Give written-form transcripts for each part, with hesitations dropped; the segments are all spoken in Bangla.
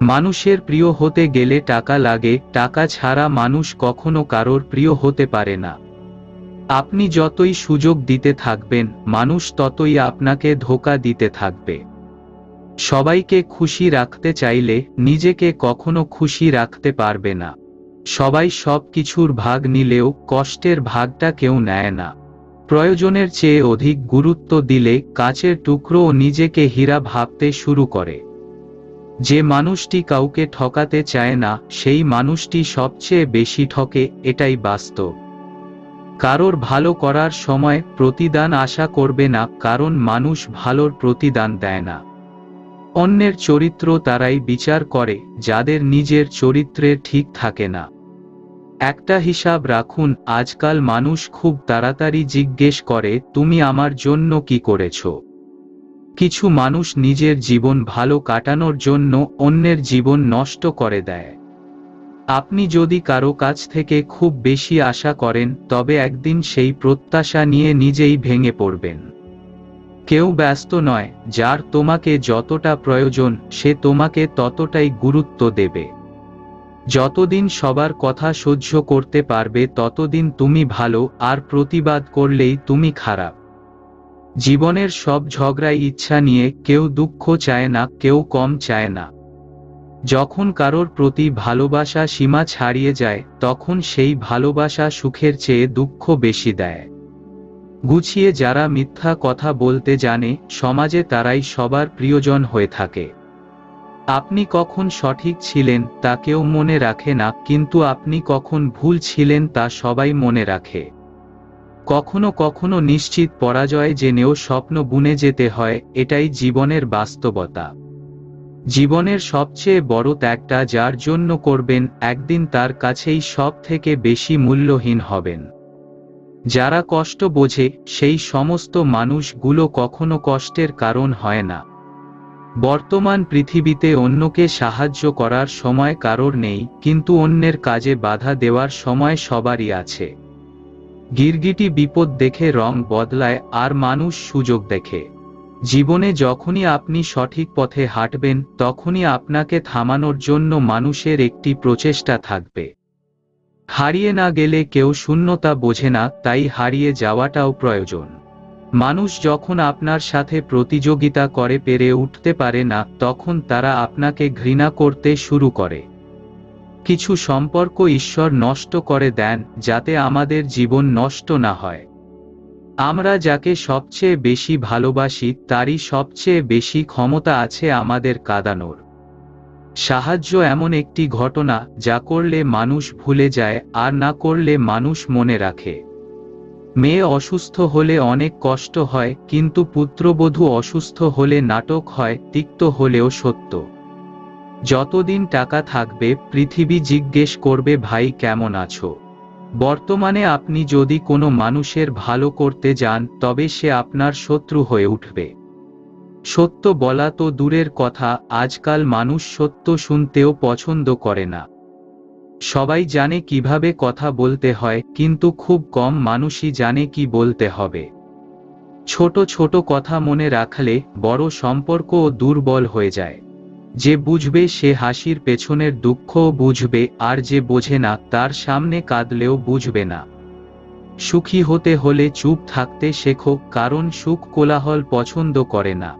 মানুষের প্রিয় হতে গেলে টাকা লাগে, টাকা ছাড়া মানুষ কখনো কারোর প্রিয় হতে পারে না। আপনি যতই সুযোগ দিতে থাকবেন, মানুষ ততই আপনাকে ধোঁকা দিতে থাকবে। সবাইকে খুশি রাখতে চাইলে নিজেকে কখনো খুশি রাখতে পারবে না। সবাই সব কিছুর ভাগ নিলেও কষ্টের ভাগটা কেউ নেয় না। প্রয়োজনের চেয়ে অধিক গুরুত্ব দিলে কাচের টুকরোও নিজেকে হীরা ভাবতে শুরু করে। যে মানুষটি কাউকে ঠকাতে চায় না, সেই মানুষটি সবচেয়ে বেশি ঠকে, এটাই বাস্তব। কারোর ভালো করার সময় প্রতিদান আশা করবে না, কারণ মানুষ ভালোর প্রতিদান দেয় না। অন্যের চরিত্র তারাই বিচার করে যাদের নিজের চরিত্রের ঠিক থাকে না। একটা হিসাব রাখুন, আজকাল মানুষ খুব তাড়াতাড়ি জিজ্ঞেস করে, তুমি আমার জন্য কি করেছো? কিছু মানুষ নিজের জীবন ভালো কাটানোর জন্য অন্যের জীবন নষ্ট করে দেয়। আপনি যদি কারো কাছ থেকে খুব বেশি আশা করেন, তবে একদিন সেই প্রত্যাশা নিয়ে নিজেই ভেঙে পড়বেন। কেউ ব্যস্ত নয়, যার তোমাকে যতটা প্রয়োজন সে তোমাকে ততটাই গুরুত্ব দেবে। যতদিন সবার কথা সহ্য করতে পারবে ততদিন তুমি ভালো, আর প্রতিবাদ করলেই তুমি খারাপ। জীবনের সব ঝগড়ায় ইচ্ছা নিয়ে, কেউ দুঃখ চায় না, কেউ কম চায় না। যখন কারোর প্রতি ভালোবাসা সীমা ছাড়িয়ে যায়, তখন সেই ভালোবাসা সুখের চেয়ে দুঃখ বেশি দেয়। গুছিয়ে যারা মিথ্যা কথা বলতে জানে, সমাজে তারাই সবার প্রিয়জন হয়ে থাকে। আপনি কখন সঠিক ছিলেন তা কেউ মনে রাখে না, কিন্তু আপনি কখন ভুল ছিলেন তা সবাই মনে রাখে। কখনো কখনো নিশ্চিত পরাজয় জেনেও স্বপ্ন বুনে যেতে হয়, এটাই জীবনের বাস্তবতা। জীবনের সবচেয়ে বড় ত্যাগটা যার জন্য করবেন, একদিন তার কাছেই সব থেকে বেশি মূল্যহীন হবেন। যারা কষ্ট বোঝে, সেই সমস্ত মানুষগুলো কখনো কষ্টের কারণ হয় না। বর্তমান পৃথিবীতে অন্যকে সাহায্য করার সময় কারোর নেই, কিন্তু অন্যের কাজে বাধা দেওয়ার সময় সবারই আছে। গিরগিটি বিপদ দেখে রং বদলায়, আর মানুষ সুযোগ দেখে। জীবনে যখনই আপনি সঠিক পথে হাঁটবেন, তখনই আপনাকে থামানোর জন্য মানুষের একটি প্রচেষ্টা থাকবে। হারিয়ে না গেলে কেউ শূন্যতা বোঝে না, তাই হারিয়ে যাওয়াটাও প্রয়োজন। মানুষ যখন আপনার সাথে প্রতিযোগিতা করে পেরে উঠতে পারে না, তখন তারা আপনাকে ঘৃণা করতে শুরু করে। কিছু সম্পর্ক ঈশ্বর নষ্ট করে দেন, যাতে আমাদের জীবন নষ্ট না হয়। আমরা যাকে সবচেয়ে বেশি ভালোবাসি, তারই সবচেয়ে বেশি ক্ষমতা আছে আমাদের কাঁদানোর। সাহায্য এমন একটি ঘটনা, যা করলে মানুষ ভুলে যায়, আর না করলে মানুষ মনে রাখে। মেয়ে অসুস্থ হলে অনেক কষ্ট হয়, কিন্তু পুত্রবধূ অসুস্থ হলে নাটক হয়, তিক্ত হলেও সত্য। যতদিন টাকা থাকবে, পৃথিবী জিজ্ঞেস করবে, ভাই কেমন আছো? বর্তমানে আপনি যদি কোনো মানুষের ভালো করতে যান, তবে সে আপনার শত্রু হয়ে উঠবে। সত্য বলা তো দূরের কথা, আজকাল মানুষ সত্য শুনতেও পছন্দ করে না। সবাই জানে কিভাবে কথা বলতে হয়, কিন্তু খুব কম মানুষই জানে কি বলতে হবে। ছোট ছোট কথা মনে রাখলে বড় সম্পর্কও দুর্বল হয়ে যায়। যে বুঝবে সে হাসির পেছনের দুঃখও বুঝবে, আর যে বোঝে না তার সামনে কাঁদলেও বুঝবে না। সুখী হতে হলে চুপ থাকতে শেখো, কারণ সুখ কোলাহল পছন্দ করে না।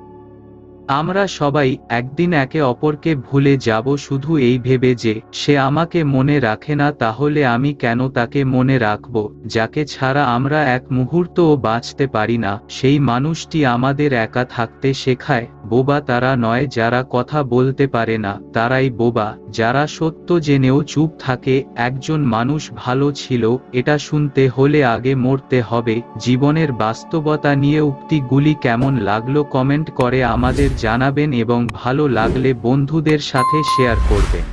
আমরা সবাই একদিন একে অপরকে ভুলে যাব, শুধু এই ভেবে যে সে আমাকে মনে রাখে না, তাহলে আমি কেন তাকে মনে রাখব? যাকে ছাড়া আমরা এক মুহূর্তও বাঁচতে পারি না, সেই মানুষটি আমাদের একা থাকতে শেখায়। বোবা তারা নয় যারা কথা বলতে পারে না, তারাই বোবা যারা সত্য জেনেও চুপ থাকে। একজন মানুষ ভালো ছিল, এটা শুনতে হলে আগে মরতে হবে। জীবনের বাস্তবতা নিয়ে উক্তিগুলি কেমন লাগলো কমেন্ট করে আমাদের জানাবেন, এবং ভালো লাগলে বন্ধুদের সাথে শেয়ার করবেন।